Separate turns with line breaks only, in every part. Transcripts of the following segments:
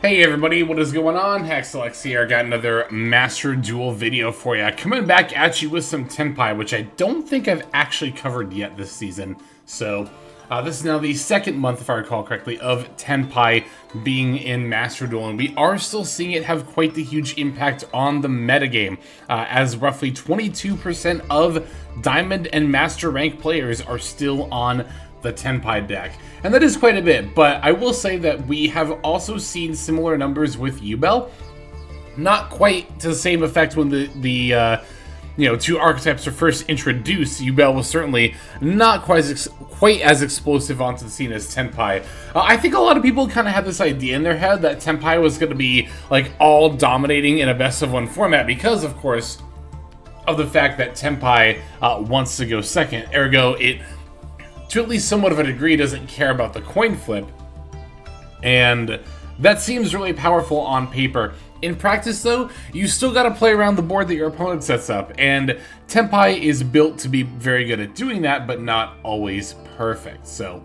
Hey everybody, what is going on? Hexalex here. Got another Master Duel video for you. Coming back at you with some Tenpai, which I don't think I've actually covered yet this season. So, this is now the second month, if I recall correctly, of Tenpai being in Master Duel, and we are still seeing it have quite the huge impact on the metagame, as roughly 22% of Diamond and Master rank players are still on the Tenpai deck. And that is quite a bit, but I will say that we have also seen similar numbers with Duel. Not quite to the same effect when the two archetypes were first introduced. Duel was certainly not quite as explosive onto the scene as Tenpai. I think a lot of people kind of had this idea in their head that Tenpai was going to be like all dominating in a best of one format because, of course, of the fact that Tenpai wants to go second. Ergo, it, to at least somewhat of a degree, doesn't care about the coin flip. And that seems really powerful on paper. In practice, though, you still got to play around the board that your opponent sets up. And Tenpai is built to be very good at doing that, but not always perfect. So,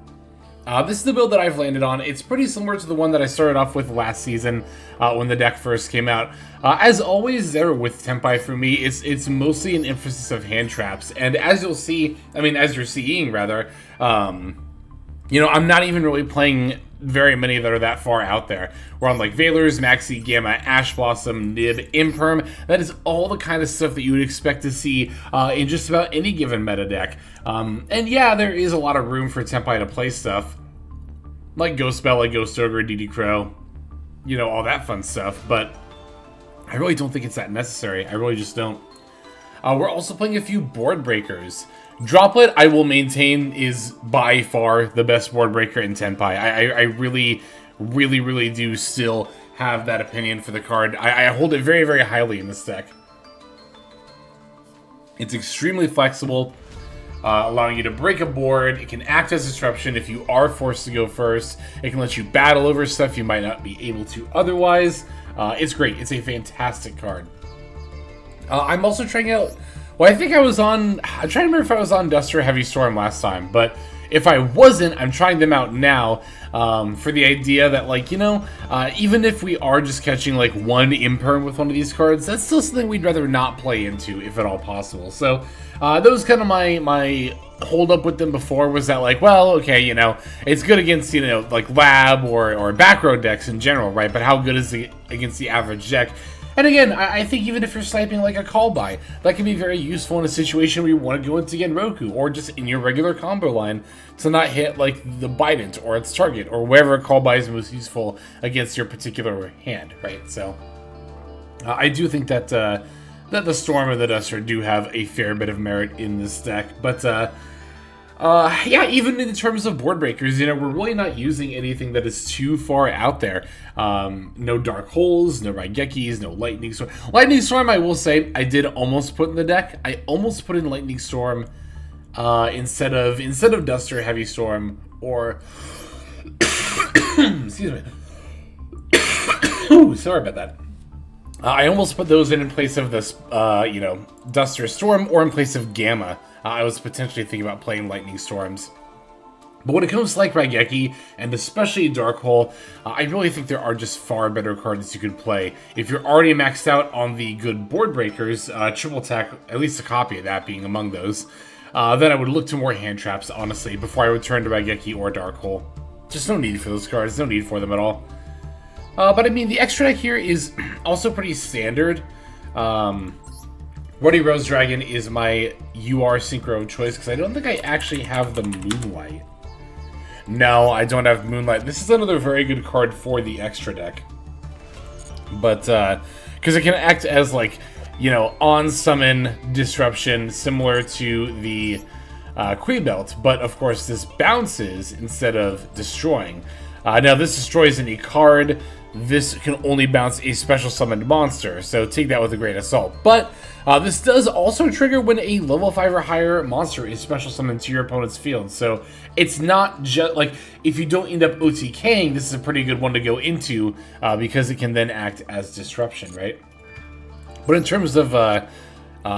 this is the build that I've landed on. It's pretty similar to the one that I started off with last season when the deck first came out. As always, there with Tenpai for me, it's mostly an emphasis of hand traps. And as you'll see, as you're seeing rather, I'm not even really playing very many that are that far out there. We're on like Veilers, Maxi, Gamma, Ash Blossom, Nib, Imperm. That is all the kind of stuff that you would expect to see in just about any given meta deck. And yeah, there is a lot of room for Tenpai to play stuff like Ghost Bell, like Ghost Ogre, DD Crow, all that fun stuff. But I really don't think it's that necessary. I really just don't. We're also playing a few board breakers. Droplet, I will maintain, is by far the best board breaker in Tenpai. I really, really, really do still have that opinion for the card. I hold it very, very highly in this deck. It's extremely flexible, allowing you to break a board. It can act as disruption if you are forced to go first. It can let you battle over stuff you might not be able to otherwise. It's great. It's a fantastic card. I'm also trying out... Well, I think I'm trying to remember if I was on Duster or Heavy Storm last time, but if I wasn't, I'm trying them out now for the idea that, even if we are just catching, one Imperm with one of these cards, that's still something we'd rather not play into, if at all possible. So, that was kind of my hold-up with them before, was that, it's good against, Lab or back row decks in general, right? But how good is it against the average deck? And again, I think even if you're sniping like a call by, that can be very useful in a situation where you want to go into Genroku, or just in your regular combo line to not hit the Bident or its target, or wherever a call by is most useful against your particular hand, right? So, I do think that that the Storm and the Duster do have a fair bit of merit in this deck, but yeah, even in terms of board breakers, we're really not using anything that is too far out there. No Dark Holes, no Raigekis, no Lightning Storm. Lightning Storm, I will say, I did almost put in the deck. I almost put in Lightning Storm instead of Duster, Heavy Storm, or... Excuse me. Ooh, sorry about that. I almost put those in place of this, Duster Storm, or in place of Gamma. I was potentially thinking about playing Lightning Storms. But when it comes to Raigeki, and especially Dark Hole, I really think there are just far better cards you could play. If you're already maxed out on the good board breakers, Triple Attack, at least a copy of that being among those, then I would look to more hand traps, honestly, before I would turn to Raigeki or Dark Hole. Just no need for those cards, no need for them at all. But the extra deck here is also pretty standard. Ruddy Rose Dragon is my UR Synchro choice, because I don't think I actually have the Moonlight. No, I don't have Moonlight. This is another very good card for the extra deck. But, because it can act as, on-summon disruption, similar to the Queen Belt, but, of course, this bounces instead of destroying. Now, this destroys any card. This can only bounce a special summoned monster, so take that with a grain of salt. But this does also trigger when a level 5 or higher monster is special summoned to your opponent's field. So it's not just if you don't end up OTKing, this is a pretty good one to go into because it can then act as disruption, right? But in terms of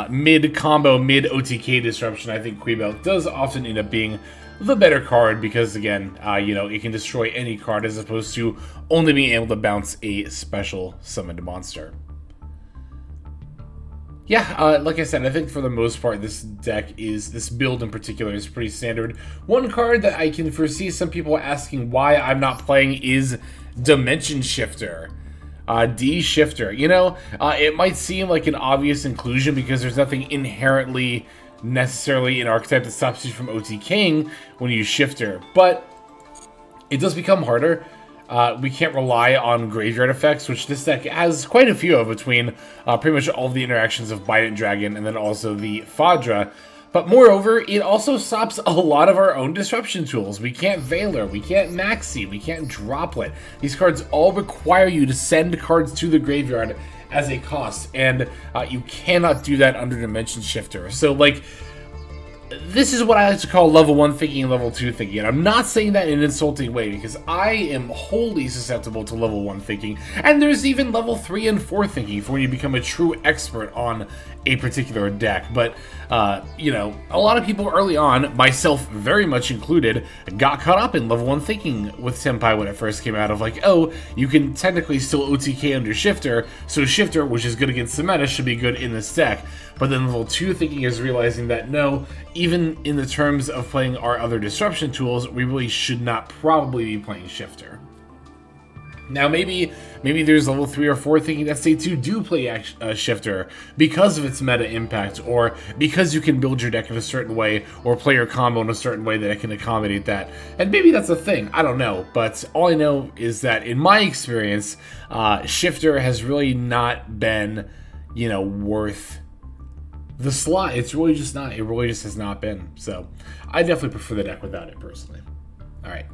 mid-combo, mid-OTK disruption, I think Queen Belt does often end up being the better card because, again, you know, it can destroy any card as opposed to only being able to bounce a special summoned monster. Yeah, like I said, I think for the most part, this build in particular is pretty standard. One card that I can foresee some people asking why I'm not playing is Dimension Shifter. D-Shifter. You know, it might seem like an obvious inclusion because there's nothing inherently necessarily an archetype that stops you from OTKing when you use Shifter, but it does become harder. We can't rely on graveyard effects, which this deck has quite a few of between pretty much all of the interactions of Bident Dragon and then also the Fadra. But moreover, it also stops a lot of our own disruption tools. We can't Veiler, we can't Maxi, we can't Droplet. These cards all require you to send cards to the graveyard as a cost, and you cannot do that under Dimension Shifter. So, like, this is what I like to call level 1 thinking and level 2 thinking. And I'm not saying that in an insulting way because I am wholly susceptible to level 1 thinking. And there's even level 3 and 4 thinking for when you become a true expert on a particular deck. But, you know, a lot of people early on, myself very much included, got caught up in level 1 thinking with Tenpai when it first came out of like, oh, you can technically still OTK under Shifter, so Shifter, which is good against the meta, should be good in this deck. But then level 2 thinking is realizing that no, even in the terms of playing our other disruption tools, we really should not probably be playing Shifter. Now maybe there's level 3 or 4 thinking that states you do play Shifter because of its meta impact, or because you can build your deck in a certain way, or play your combo in a certain way that it can accommodate that. And maybe that's a thing, I don't know. But all I know is that in my experience, Shifter has really not been, you know, worth the slot. It's really just not. It really just has not been. So I definitely prefer the deck without it personally. All right.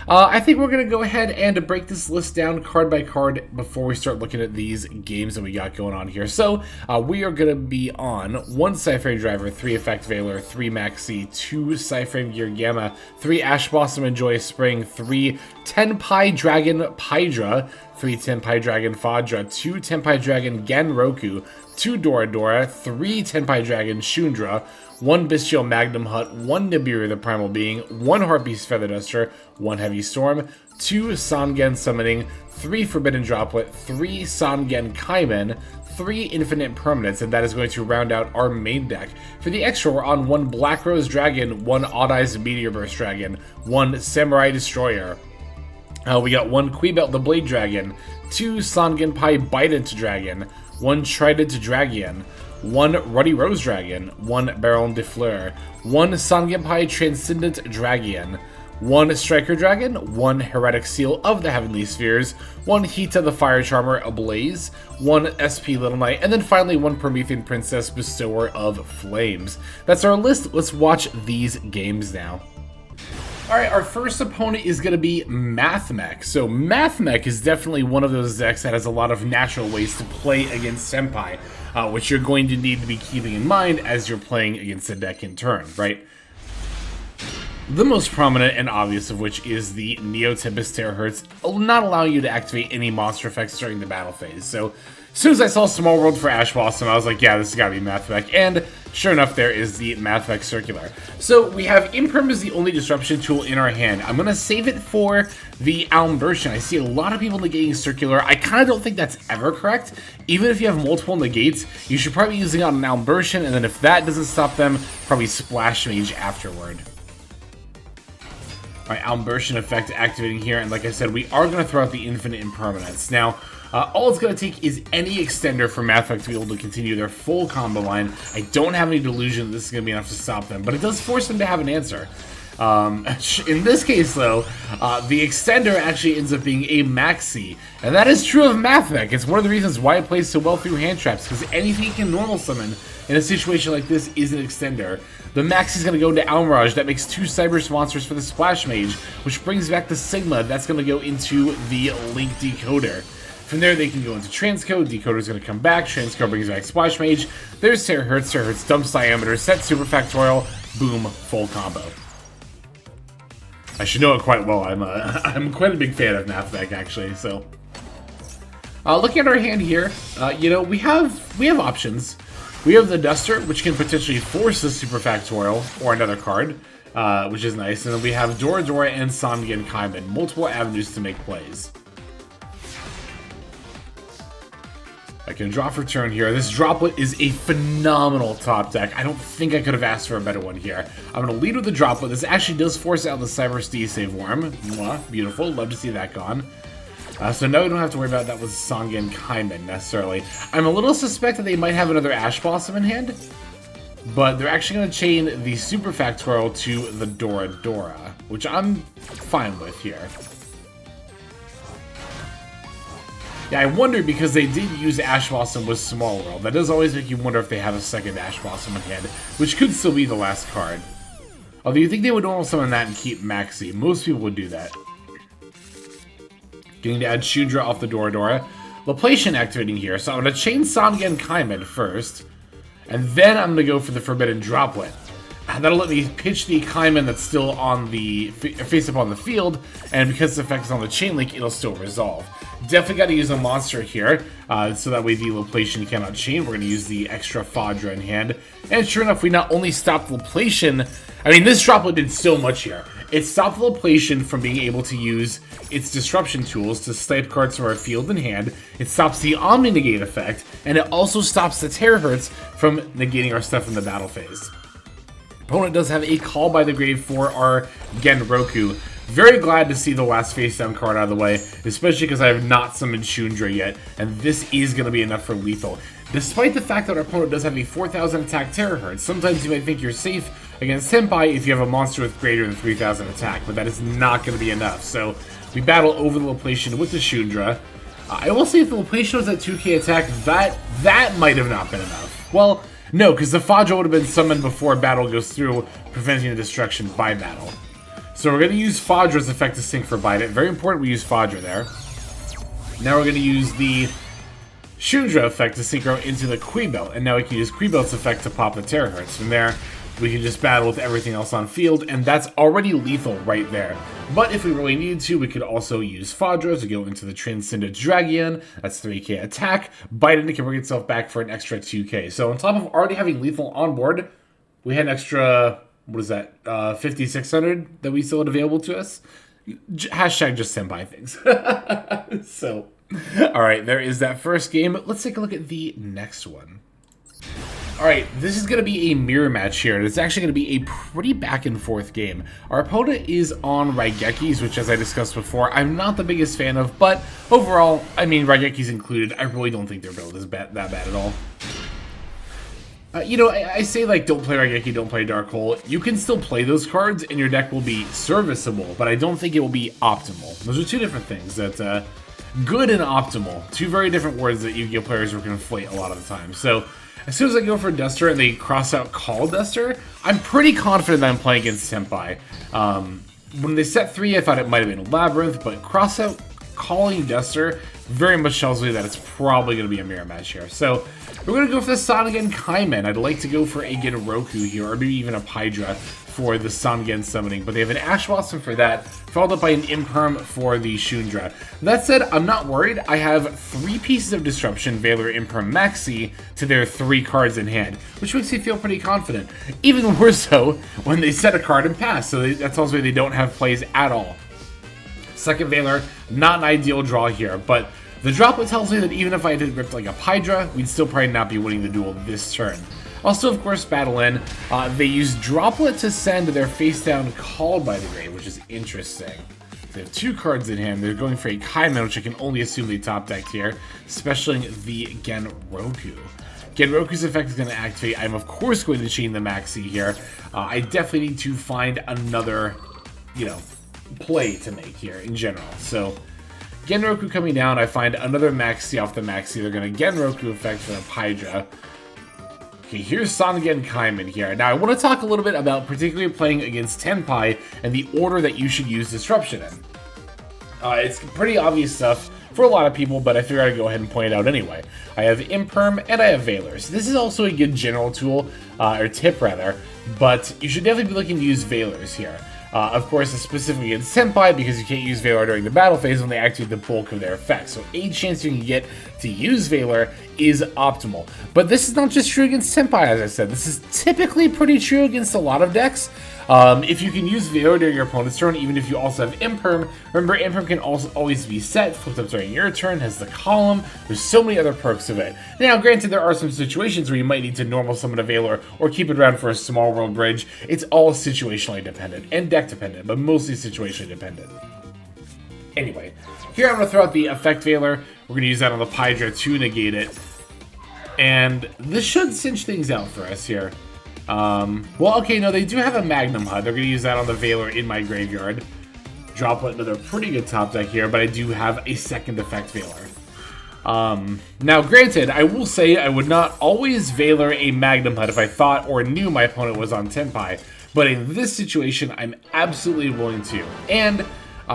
I think we're going to go ahead and break this list down card by card before we start looking at these games that we got going on here. So we are going to be on 1 Cyframe Driver, 3 Effect Veiler, 3 Maxi, 2 Cyframe Gear Gamma, 3 Ash Blossom and Joyous Spring, 3 Tenpai Dragon Pydra, 3 Tenpai Dragon Fadra, 2 Tenpai Dragon Genroku, 2 Dora Dora, 3 Tenpai Dragon Shundra, 1 Bestial Magnum Hut, 1 Nibiru the Primal Being, 1 Harpies Feather Duster, 1 Heavy Storm, 2 Sangen Summoning, 3 Forbidden Droplet, 3 Sangen Kaimen, 3 Infinite Permanents, and that is going to round out our main deck. For the extra, we're on 1 Black Rose Dragon, 1 Odd Eyes Meteor Burst Dragon, 1 Samurai Destroyer. We got 1 Quibelt the Blade Dragon, 2 Sangenpai Bident Dragon, 1 Trident Dragion, 1 Ruddy Rose Dragon, 1 Baron de Fleur, 1 Sangenpai Transcendent Dragion, 1 Striker Dragon, 1 Heretic Seal of the Heavenly Spheres, 1 Hita the Fire Charmer Ablaze, 1 SP Little Knight, and then finally 1 Promethean Princess Bestower of Flames. That's our list. Let's watch these games now. Alright, our first opponent is going to be Mathmech. So Mathmech is definitely one of those decks that has a lot of natural ways to play against Tenpai, which you're going to need to be keeping in mind as you're playing against the deck in turn, right? The most prominent and obvious of which is the Neo Tempest Terahertz, not allowing you to activate any monster effects during the battle phase. So as soon as I saw Small World for Ash Blossom, I was like, yeah, this has got to be Mathmech. And sure enough, there is the Mathmech Circular. So we have Imperm as the only disruption tool in our hand. I'm going to save it for the Almbertian. I see a lot of people negating Circular. I kind of don't think that's ever correct. Even if you have multiple negates, you should probably be using it on an Almbertian, and then if that doesn't stop them, probably Splash Mage afterward. Alright, Almbertian effect activating here, and like I said, we are going to throw out the Infinite Impermanence. Now, all it's going to take is any extender for Mathmech to be able to continue their full combo line. I don't have any delusion that this is going to be enough to stop them, but it does force them to have an answer. In this case, though, the extender actually ends up being a Maxi, and that is true of Mathmech. It's one of the reasons why it plays so well through hand traps, because anything you can normal summon in a situation like this is an extender. The Maxi is going to go into Almirage. That makes 2 Cyber Monsters for the Splash Mage, which brings back the Sigma. That's going to go into the Link Decoder. From there, they can go into Transcode. Decoder is going to come back. Transcode brings back Splash Mage. There's Terahertz. Terahertz dumps Diameter. Set Super Factorial. Boom. Full combo. I should know it quite well. I'm quite a big fan of Mathmech, actually. So, looking at our hand here, you know, we have options. We have the Duster, which can potentially force the Super Factorial or another card. which is nice. And then we have Dora Dora and Sangen Kaiman, multiple avenues to make plays. I can draw for turn here. This Droplet is a phenomenal top deck. I don't think I could have asked for a better one here. I'm going to lead with the Droplet. This actually does force out the Cyber Steve Save Worm. Mwah, beautiful. Love to see that gone. So now we don't have to worry about that with Sangen Kaiman necessarily. I'm a little suspect that they might have another Ash Blossom in hand, but they're actually going to chain the Super Factorial to the Dora Dora, which I'm fine with here. Yeah, I wonder because they did use Ash Blossom with Small World. That does always make you wonder if they have a second Ash Blossom in hand, which could still be the last card. Although you think they would normal summon that and keep Maxi. Most people would do that. Getting to add Shudra off the Dora Dora. Laplacian activating here, so I'm going to chain Sangen Kaiman first, and then I'm going to go for the Forbidden Droplet. That'll let me pitch the Kaiman that's still on the face up on the field, and because the effect is on the chain link, it'll still resolve. Definitely got to use a monster here, so that way the Laplacian cannot chain. We're going to use the extra Fadra in hand, and sure enough, we not only stopped Laplacian. I mean, this Droplet did so much here. It stopped Laplacian from being able to use its disruption tools to snipe cards from our field in hand. It stops the Omni-Negate effect, and it also stops the Terahertz from negating our stuff in the battle phase. Opponent does have a Call by the Grave for our Genroku. Very glad to see the last face down card out of the way, especially because I have not summoned Shundra yet, and this is going to be enough for lethal. Despite the fact that our opponent does have a 4,000 attack Terahertz, sometimes you might think you're safe against Tenpai if you have a monster with greater than 3,000 attack, but that is not going to be enough. So we battle over the Laplacian with the Shundra. I will say if the Laplacian was at 2k attack, that might have not been enough. Well, no, because the Fadra would have been summoned before battle goes through, preventing the destruction by battle. So we're going to use Fadra's effect to sync for Bite It. Very important we use Fadra there. Now we're going to use the Shundra effect to synchro into the Quibelt, and now we can use Quibelt's effect to pop the Terahertz. From there, we can just battle with everything else on field, and that's already lethal right there. But if we really needed to, we could also use Fadra to go into the Transcendent Dragion. That's 3k attack. Bite It can bring itself back for an extra 2k. So on top of already having lethal on board, we had an extra, what is that, 5,600 that we still had available to us? Hashtag just Tenpai things. So, alright, there is that first game. Let's take a look at the next one. Alright, this is going to be a mirror match here, and it's actually going to be a pretty back and forth game. Our opponent is on Raigekis, which, as I discussed before, I'm not the biggest fan of, but overall, I mean, Raigekis included, I really don't think their build is that bad at all. You know, I say, like, don't play Raigeki, don't play Dark Hole. You can still play those cards, and your deck will be serviceable, but I don't think it will be optimal. Those are two different things. That good and optimal. Two very different words that Yu-Gi-Oh! Players will conflate a lot of the time. So, as soon as I go for Duster and they cross out Call Duster, I'm pretty confident that I'm playing against Tenpai. When they set 3, I thought it might have been Labyrinth, but cross out Calling Duster very much tells me that it's probably going to be a mirror match here. So, we're going to go for the Sangen Kaiman. I'd like to go for a Genroku here, or maybe even a Pydra for the Sangen summoning, but they have an Ash Blossom for that, followed up by an Imperm for the Shundra. That said, I'm not worried. I have 3 pieces of Disruption, Valor, Imperm, Maxi, to their 3 cards in hand, which makes me feel pretty confident. Even more so when they set a card and pass, so that tells me they don't have plays at all. Second Valor, not an ideal draw here, but the Droplet tells me that even if I did rip like a Pydra, we'd still probably not be winning the duel this turn. I'll still, of course, battle in. They use Droplet to send their face-down Called by the Grave, which is interesting. They have 2 cards in hand. They're going for a Kaiman, which I can only assume they top decked here, specialing the Genroku. Genroku's effect is going to activate. I'm, of course, going to chain the Maxi here. I definitely need to find another, you know, play to make here in general. So, Genroku coming down, I find another Maxi off the Maxi. They're going to Genroku effect for the Pydra. Okay, here's Sangen Kaiman here. Now, I want to talk a little bit about particularly playing against Tenpai and the order that you should use Disruption in. It's pretty obvious stuff for a lot of people, but I figured I'd go ahead and point it out anyway. I have Imperm and I have Valor. So this is also a good general tool, or tip rather, but you should definitely be looking to use Valors here. Of course, specifically against Tenpai, because you can't use Valor during the battle phase when they activate the bulk of their effects. So a chance you can get to use Valor is optimal. But this is not just true against Tenpai, as I said. This is typically pretty true against a lot of decks. If you can use VO during your opponent's turn, even if you also have Imperm, remember Imperm can also always be set, flipped up during your turn, has the column. There's so many other perks of it. Now, granted, there are some situations where you might need to normal summon a Veiler or keep it around for a small world bridge. It's all situationally dependent and deck dependent, but mostly situationally dependent. Anyway, here I'm going to throw out the Effect Veiler. We're going to use that on the Pydra to negate it. And this should cinch things out for us here. Well, okay, no, they do have a Magnum HUD. They're going to use that on the Veiler in my graveyard. Droplet, another pretty good top deck here, but I do have a second Effect Veiler. Now, granted, I will say I would not always Veiler a Magnum HUD if I thought or knew my opponent was on Tenpai, but in this situation, I'm absolutely willing to. And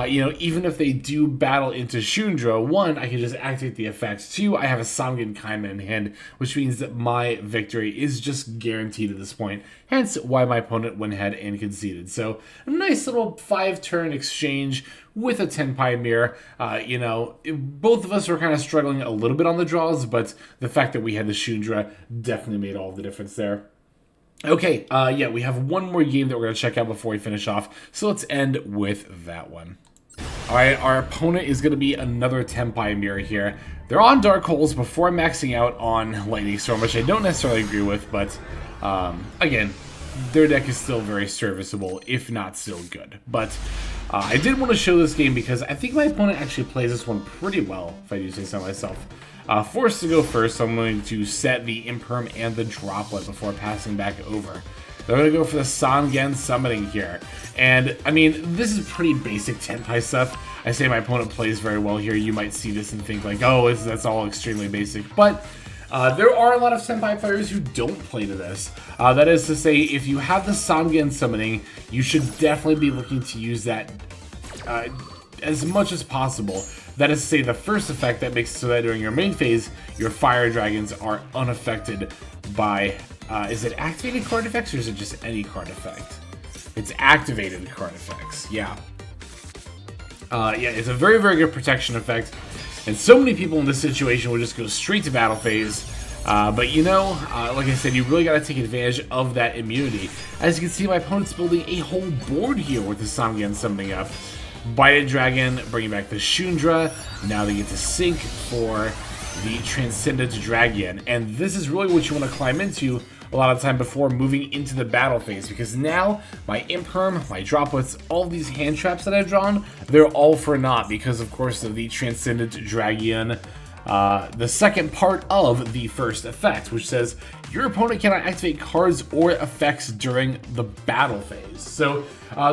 you know, even if they do battle into Shundra, 1, I can just activate the effects. 2, I have a Samgen Kaima in hand, which means that my victory is just guaranteed at this point. Hence why my opponent went ahead and conceded. So a nice little 5-turn exchange with a Tenpai mirror. You know, both of us were kind of struggling a little bit on the draws, but the fact that we had the Shundra definitely made all the difference there. Okay, yeah, we have one more game that we're going to check out before we finish off, so let's end with that one. Alright, our opponent is going to be another Tenpai mirror here. They're on Dark Holes before maxing out on Lightning Storm, which I don't necessarily agree with, but again, their deck is still very serviceable, if not still good. But I did want to show this game because I think my opponent actually plays this one pretty well, if I do say so myself. Forced to go first, so I'm going to set the Imperm and the Droplet before passing back over. They're going to go for the Sangen Summoning here. And, I mean, this is pretty basic Tenpai stuff. I say my opponent plays very well here. You might see this and think like, oh, that's all extremely basic. But there are a lot of Tenpai players who don't play to this. That is to say, if you have the Sangen Summoning, you should definitely be looking to use that as much as possible. That is to say, the first effect that makes it so that during your main phase, your fire dragons are unaffected by, is it activated card effects or is it just any card effect? It's activated card effects, yeah. Yeah, it's a very, very good protection effect. And so many people in this situation will just go straight to battle phase. But you know, like I said, you really got to take advantage of that immunity. As you can see, my opponent's building a whole board here with the Sangen summoning up. Bited Dragon, bringing back the Shundra. Now they get to sync for the Transcendent Dragon. And this is really what you want to climb into a lot of time before moving into the battle phase. Because now, my Imperm, my Droplets, all these hand traps that I've drawn, they're all for naught because, of course, of the Transcendent Dragon. The second part of the first effect, which says your opponent cannot activate cards or effects during the battle phase. So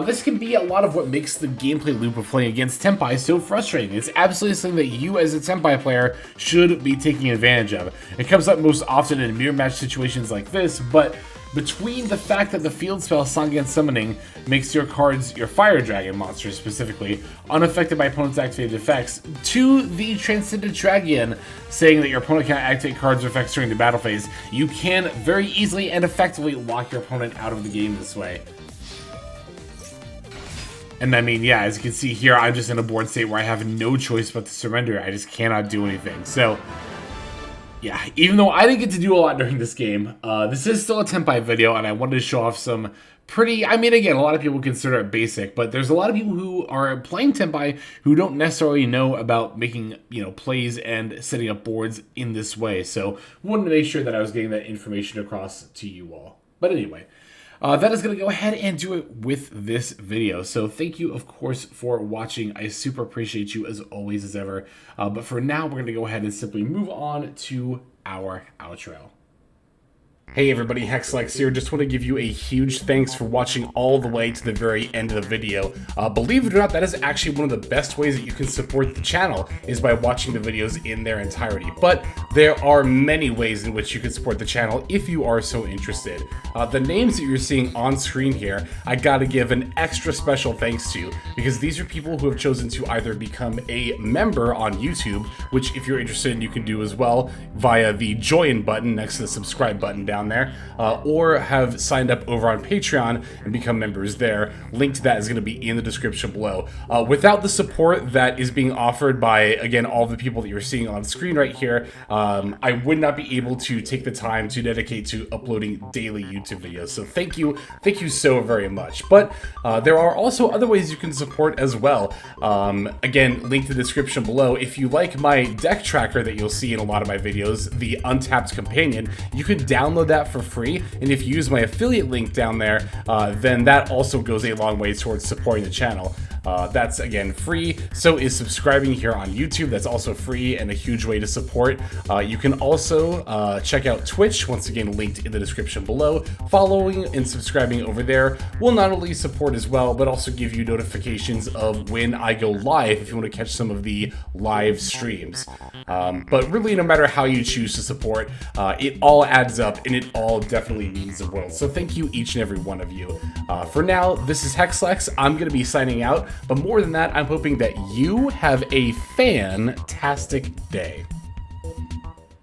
this can be a lot of what makes the gameplay loop of playing against Tenpai so frustrating. It's absolutely something that you as a Tenpai player should be taking advantage of. It comes up most often in mirror match situations like this, but between the fact that the field spell Sangen Summoning makes your cards, your Fire Dragon monsters specifically, unaffected by opponent's activated effects, to the Transcendent Dragon saying that your opponent cannot activate cards or effects during the battle phase, you can very easily and effectively lock your opponent out of the game this way. And I mean, yeah, as you can see here, I'm just in a board state where I have no choice but to surrender. I just cannot do anything. So yeah, even though I didn't get to do a lot during this game, this is still a Tenpai video, and I wanted to show off some pretty, I mean, again, a lot of people consider it basic, but there's a lot of people who are playing Tenpai who don't necessarily know about making, you know, plays and setting up boards in this way. So wanted to make sure that I was getting that information across to you all. But anyway, that is going to go ahead and do it with this video. So thank you, of course, for watching. I super appreciate you as always, as ever. But for now, we're going to go ahead and simply move on to our outro. Hey everybody, Hexlex here. Just want to give you a huge thanks for watching all the way to the very end of the video. Believe it or not, that is actually one of the best ways that you can support the channel, is by watching the videos in their entirety. But there are many ways in which you can support the channel if you are so interested. The names that you're seeing on screen here, I gotta give an extra special thanks to, because these are people who have chosen to either become a member on YouTube, which if you're interested you can do as well via the join button next to the subscribe button down down there, or have signed up over on Patreon and become members there. Link to that is going to be in the description below. Without the support that is being offered by, again, all the people that you're seeing on screen right here, I would not be able to take the time to dedicate to uploading daily YouTube videos. So thank you so very much. But there are also other ways you can support as well. Again, link to the description below. If you like my deck tracker that you'll see in a lot of my videos, the Untapped Companion, you can download that for free, and if you use my affiliate link down there, then that also goes a long way towards supporting the channel. That's, again, free. So is subscribing here on YouTube. That's also free and a huge way to support. You can also check out Twitch, once again linked in the description below. Following and subscribing over there will not only support as well, but also give you notifications of when I go live if you want to catch some of the live streams. But really, no matter how you choose to support, it all adds up and it all definitely means the world. So thank you, each and every one of you. For now, this is Hexlex. I'm going to be signing out. But more than that, I'm hoping that you have a fantastic day.